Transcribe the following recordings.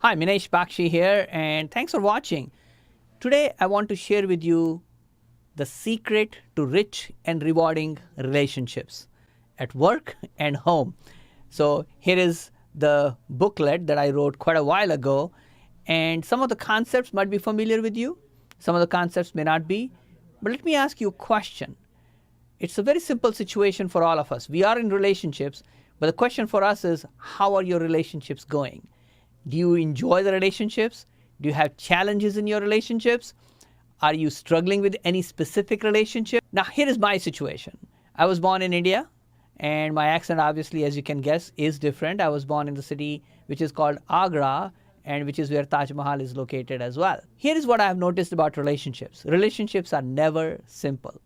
Hi, Minesh Baxi here, and thanks for watching. Today, I want to share with you the secret to rich and rewarding relationships at work and home. So, here is the booklet that I wrote quite a while ago, and some of the concepts might be familiar with you, some of the concepts may not be. But let me ask you a question. It's a very simple situation for all of us. We are in relationships, but the question for us is, how are your relationships going? Do you enjoy the relationships? Do you have challenges in your relationships? Are you struggling with any specific relationship? Now, here is my situation. I was born in India, and my accent, obviously, as you can guess, is different. I was born in the city which is called Agra, and which is where Taj Mahal is located as well. Here is what I have noticed about relationships. Relationships are never simple.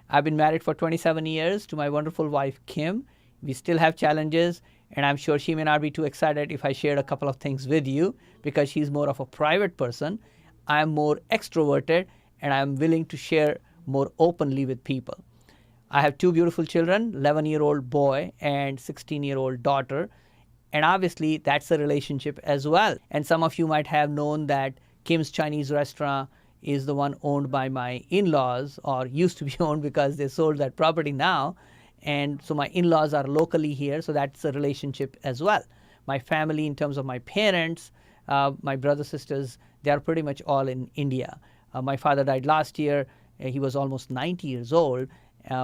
I've been married for 27 years to my wonderful wife, Kim. We still have challenges, and I'm sure she may not be too excited if I shared a couple of things with you because she's more of a private person. I'm more extroverted, and I'm willing to share more openly with people. I have two beautiful children, 11-year-old boy and 16-year-old daughter. And obviously, that's a relationship as well. And some of you might have known that Kim's Chinese restaurant is the one owned by my in-laws, or used to be owned because they sold that property now. And so my in-laws are locally here, so that's a relationship as well. My family, in terms of my parents, my brothers, sisters, they are pretty much all in India. My father died last year. He was almost 90 years old,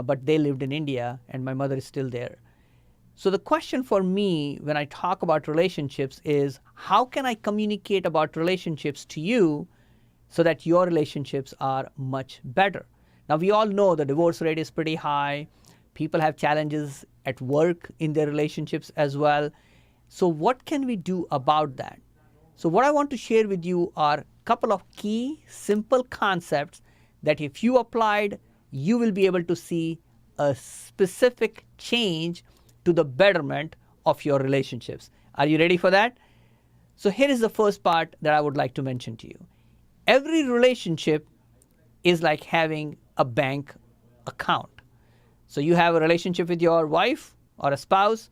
but they lived in India, and my mother is still there. So the question for me when I talk about relationships is, how can I communicate about relationships to you so that your relationships are much better? Now, we all know the divorce rate is pretty high. People have challenges at work in their relationships as well. So what can we do about that? So what I want to share with you are a couple of key, simple concepts that if you applied, you will be able to see a specific change to the betterment of your relationships. Are you ready for that? So here is the first part that I would like to mention to you. Every relationship is like having a bank account. So you have a relationship with your wife or a spouse,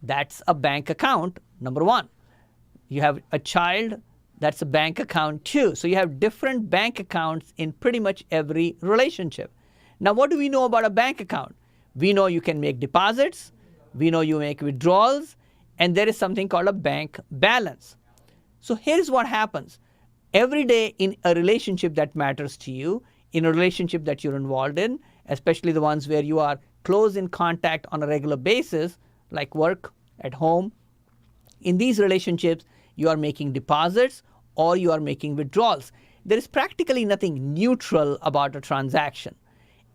that's a bank account, number one. You have a child, that's a bank account too. So you have different bank accounts in pretty much every relationship. Now, what do we know about a bank account? We know you can make deposits, we know you make withdrawals, and there is something called a bank balance. So here's what happens. Every day in a relationship that matters to you, in a relationship that you're involved in, especially the ones where you are close in contact on a regular basis, like work, at home, in these relationships, you are making deposits or you are making withdrawals. There is practically nothing neutral about a transaction.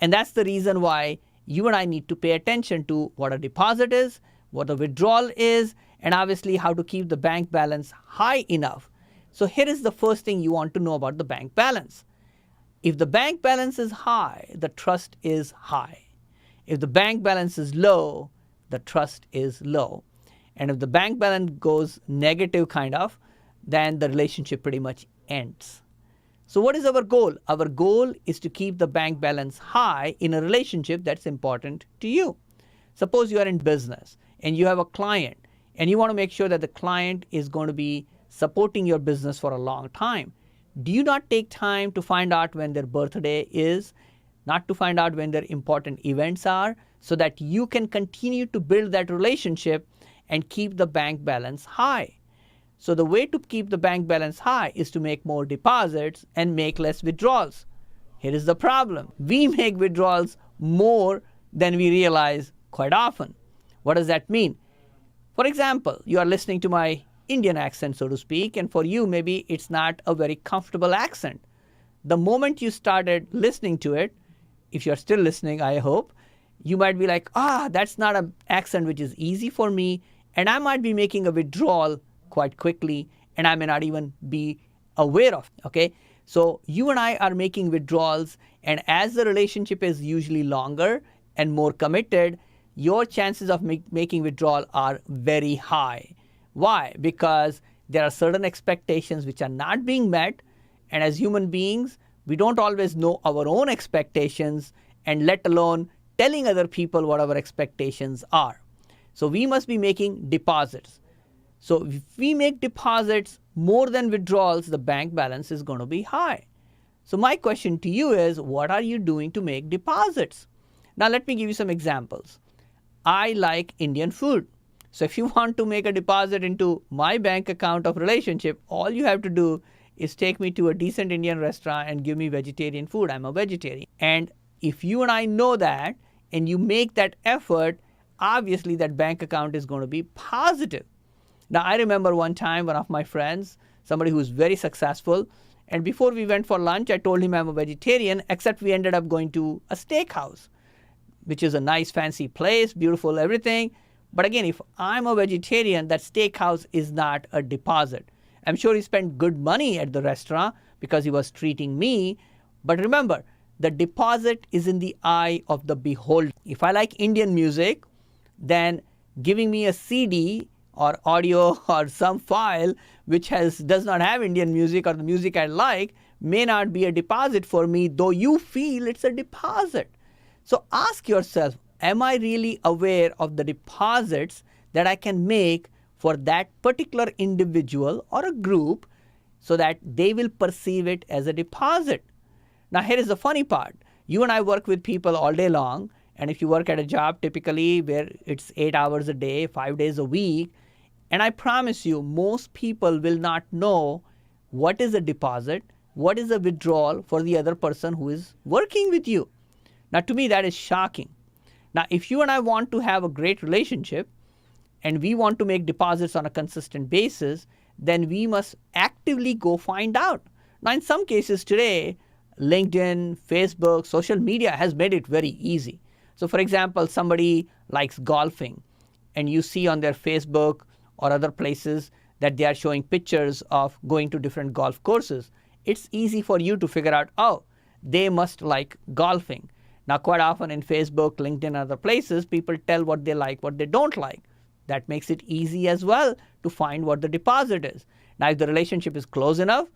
And that's the reason why you and I need to pay attention to what a deposit is, what a withdrawal is, and obviously how to keep the bank balance high enough. So here is the first thing you want to know about the bank balance. If the bank balance is high, the trust is high. If the bank balance is low, the trust is low. And if the bank balance goes negative kind of, then the relationship pretty much ends. So what is our goal? Our goal is to keep the bank balance high in a relationship that's important to you. Suppose you are in business and you have a client and you want to make sure that the client is going to be supporting your business for a long time. Do you not take time to find out when their birthday is, not to find out when their important events are, so that you can continue to build that relationship and keep the bank balance high? So the way to keep the bank balance high is to make more deposits and make less withdrawals. Here is the problem. We make withdrawals more than we realize quite often. What does that mean? For example, you are listening to my Indian accent, so to speak, and for you, maybe it's not a very comfortable accent. The moment you started listening to it, if you're still listening, I hope, you might be like, that's not an accent which is easy for me, and I might be making a withdrawal quite quickly, and I may not even be aware of it, okay? So you and I are making withdrawals, and as the relationship is usually longer and more committed, your chances of making withdrawal are very high. Why? Because there are certain expectations which are not being met, and as human beings, we don't always know our own expectations, and let alone telling other people what our expectations are. So we must be making deposits. So if we make deposits more than withdrawals, the bank balance is going to be high. So my question to you is, what are you doing to make deposits? Now let me give you some examples. I like Indian food. So if you want to make a deposit into my bank account of relationship, all you have to do is take me to a decent Indian restaurant and give me vegetarian food. I'm a vegetarian. And if you and I know that and you make that effort, obviously that bank account is going to be positive. Now I remember one time one of my friends, somebody who's very successful, and before we went for lunch, I told him I'm a vegetarian, except we ended up going to a steakhouse, which is a nice fancy place, beautiful everything. But again, if I'm a vegetarian, that steakhouse is not a deposit. I'm sure he spent good money at the restaurant because he was treating me. But remember, the deposit is in the eye of the beholder. If I like Indian music, then giving me a CD or audio or some file which does not have Indian music or the music I like may not be a deposit for me, though you feel it's a deposit. So ask yourself, am I really aware of the deposits that I can make for that particular individual or a group so that they will perceive it as a deposit? Now here is the funny part. You and I work with people all day long, and if you work at a job typically where it's 8 hours a day, 5 days a week, and I promise you most people will not know what is a deposit, what is a withdrawal for the other person who is working with you. Now to me that is shocking. Now if you and I want to have a great relationship and we want to make deposits on a consistent basis, then we must actively go find out. Now in some cases today, LinkedIn, Facebook, social media has made it very easy. So for example, somebody likes golfing and you see on their Facebook or other places that they are showing pictures of going to different golf courses. It's easy for you to figure out, oh, they must like golfing. Now quite often in Facebook, LinkedIn, and other places, people tell what they like, what they don't like. That makes it easy as well to find what the deposit is. Now if the relationship is close enough,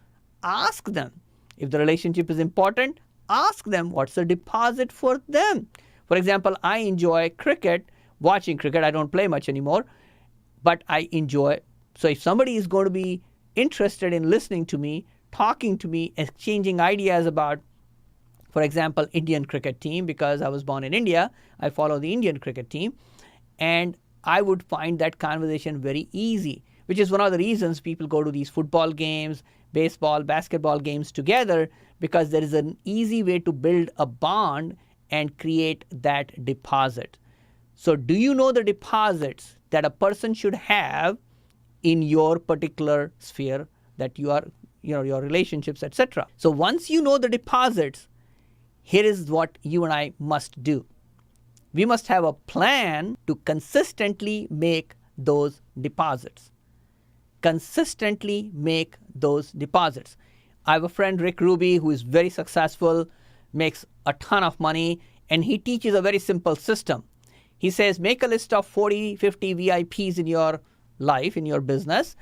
ask them. If the relationship is important, ask them what's the deposit for them. For example, I enjoy cricket, watching cricket. I don't play much anymore, but I enjoy. So if somebody is going to be interested in listening to me, talking to me, exchanging ideas about, for example, Indian cricket team, because I was born in India, I follow the Indian cricket team, and I would find that conversation very easy, which is one of the reasons people go to these football games, baseball, basketball games together, because there is an easy way to build a bond and create that deposit. So do you know the deposits that a person should have in your particular sphere that you are, your relationships, etc. So once you know the deposits, here is what you and I must do. We must have a plan to consistently make those deposits. Consistently make those deposits. I have a friend, Rick Ruby, who is very successful, makes a ton of money, and he teaches a very simple system. He says, make a list of 40, 50 VIPs in your life, in your business,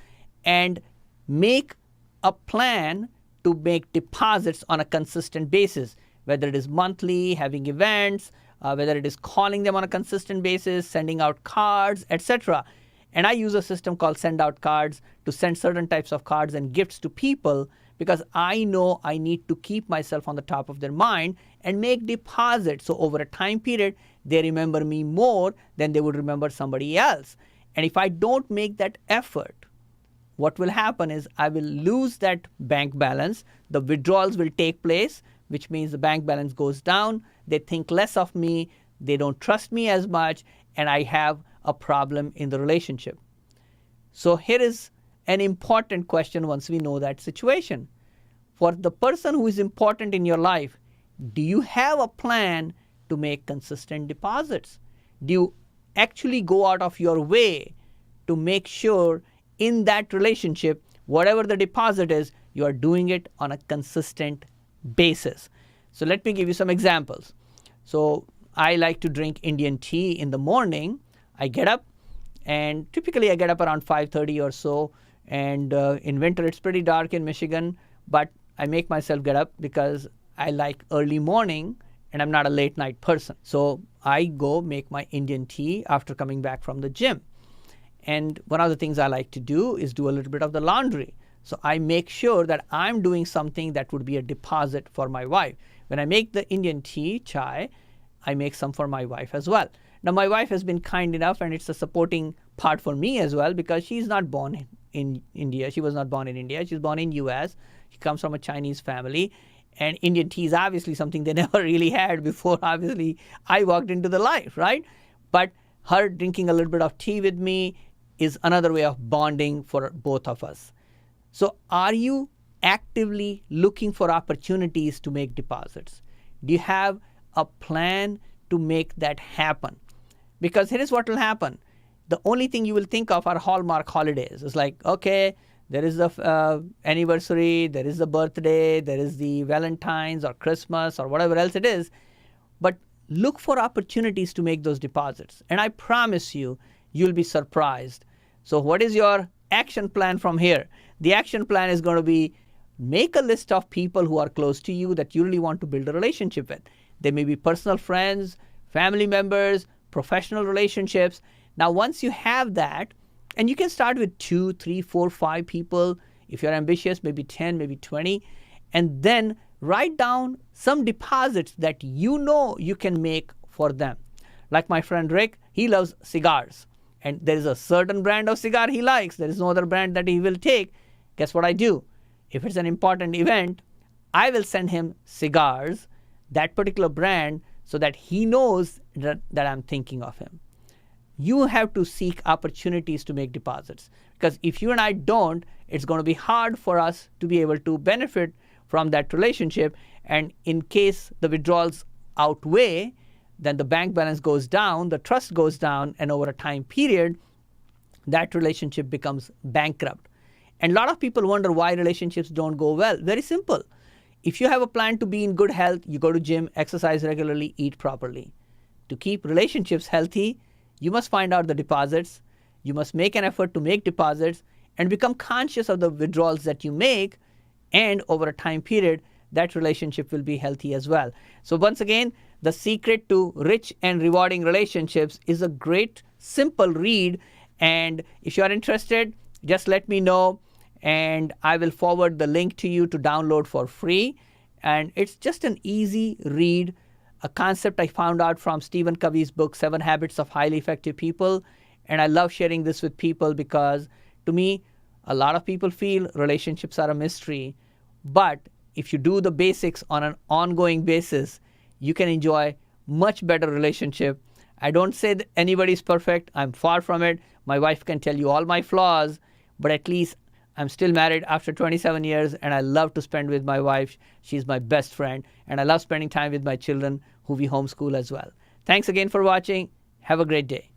and make a plan to make deposits on a consistent basis, whether it is monthly, having events, whether it is calling them on a consistent basis, sending out cards, etc. And I use a system called send out cards to send certain types of cards and gifts to people because I know I need to keep myself on the top of their mind and make deposits. So over a time period, they remember me more than they would remember somebody else. And if I don't make that effort, what will happen is I will lose that bank balance. The withdrawals will take place, which means the bank balance goes down. They think less of me. They don't trust me as much. And I have a problem in the relationship. So here is an important question once we know that situation. For the person who is important in your life, do you have a plan to make consistent deposits? Do you actually go out of your way to make sure in that relationship, whatever the deposit is, you are doing it on a consistent basis? So let me give you some examples. So I like to drink Indian tea in the morning. I get up, and typically I get up around 5:30 or so. And in winter, it's pretty dark in Michigan, but I make myself get up because I like early morning and I'm not a late night person. So I go make my Indian tea after coming back from the gym. And one of the things I like to do is do a little bit of the laundry. So I make sure that I'm doing something that would be a deposit for my wife. When I make the Indian tea, chai, I make some for my wife as well. Now, my wife has been kind enough, and it's a supporting part for me as well, because she's not born in India. She was not born in India. She's born in US. She comes from a Chinese family. And Indian tea is obviously something they never really had before, obviously, I walked into the life, right? But her drinking a little bit of tea with me is another way of bonding for both of us. So are you actively looking for opportunities to make deposits? Do you have a plan to make that happen? Because here is what will happen. The only thing you will think of are Hallmark holidays. It's like, okay, there is the anniversary, there is the birthday, there is the Valentine's or Christmas or whatever else it is. But look for opportunities to make those deposits. And I promise you, you'll be surprised. So what is your action plan from here? The action plan is going to be make a list of people who are close to you that you really want to build a relationship with. They may be personal friends, family members, professional relationships. Now, once you have that, and you can start with 2, 3, 4, 5 people. If you're ambitious, maybe 10, maybe 20. And then write down some deposits that you know you can make for them. Like my friend Rick, he loves cigars. And there is a certain brand of cigar he likes. There is no other brand that he will take. Guess what I do? If it's an important event, I will send him cigars, that particular brand, so that he knows that I'm thinking of him. You have to seek opportunities to make deposits, because if you and I don't, it's going to be hard for us to be able to benefit from that relationship. And in case the withdrawals outweigh, then the bank balance goes down, the trust goes down, and over a time period, that relationship becomes bankrupt. And a lot of people wonder why relationships don't go well. Very simple. If you have a plan to be in good health, you go to gym, exercise regularly, eat properly. To keep relationships healthy, you must find out the deposits. You must make an effort to make deposits and become conscious of the withdrawals that you make. And over a time period, that relationship will be healthy as well. So once again, The Secret to Rich and Rewarding Relationships is a great, simple read. And if you are interested, just let me know, and I will forward the link to you to download for free. And it's just an easy read, a concept I found out from Stephen Covey's book, 7 Habits of Highly Effective People. And I love sharing this with people because, to me, a lot of people feel relationships are a mystery. But if you do the basics on an ongoing basis, you can enjoy much better relationship. I don't say that anybody's perfect. I'm far from it. My wife can tell you all my flaws, but at least I'm still married after 27 years, and I love to spend with my wife. She's my best friend, and I love spending time with my children who we homeschool as well. Thanks again for watching. Have a great day.